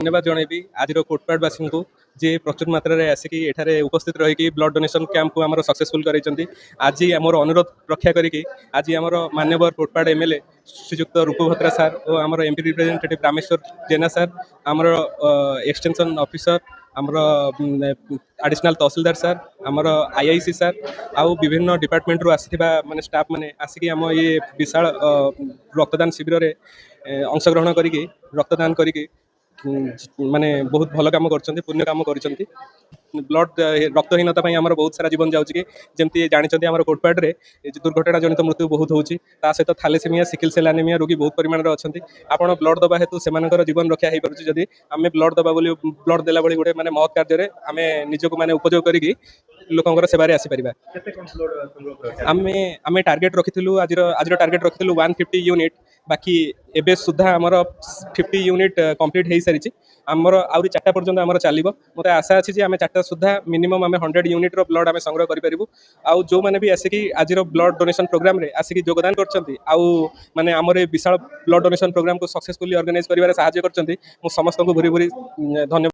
धन्यवाद जनइबी आज कोटपाड़वासी को जी प्रचुर मात्रा रे आसिक एठारे उपस्थित रही ब्लड डोनेशन कैंप को आमर सक्सेसफुल कर आज आमर अनुरोध रक्षा करी आज आमर मान्यवर कोटपाड़ एमएलए श्रीजुक्त रूपभद्रा सार और आमर एमपी रिप्रेजेंटेटिव रामेश्वर जेना सार आमर एक्सटेंशन ऑफिसर आमर एडिशनल तहसीलदार सार आमर आईआईसी सार आउ विभिन्न डिपार्टमेंट रू आसिथिबा माने स्टाफ माने आसिक आम ये विशाल रक्तदान शिविर में अंशग्रहण करी रक्तदान करी माने बहुत भल काम कर पुण्य काम कर ब्लड रक्तहीनता आमर बहुत सारा जीवन जाऊँगी जमी जानते आम कोटपाड़े दुर्घटना जनित मृत्यु बहुत होती सहित थालेसेमिया सिकिल सेल एनीमिया रोगी बहुत परिमाण अच्छा आपड़ ब्लड दबा हेतु से जीवन रक्षा हो पार्टी जदि आम ब्लड दबा ब्लड देला भाई गोटे माने महत् कार्य आम निजक माने उपयोग करी लोकंर सेवारे आसीपर आम टार्गेट रखी आज टार्गेट रखी 150 यूनिट बाकी एबे सुधा आमर 50 यूनिट कंप्लीट हो सारी आमर आउरी 4टा पर्यंत आमर चलो मत आशा अच्छी जे आम 4टा सुधा मिनिमम आम 100 यूनिट रो ब्लड आम संग्रह करूँ आउ जो मैंने भी आसिक आज ब्लड डोनेशन प्रोग्राम रे आसिक योगदान कर आमर विशाल ब्लड डोनेशन प्रोग्राम को सक्सेसफुली ऑर्गेनाइज कर समस्त को भूरी भूरी धन्यवाद।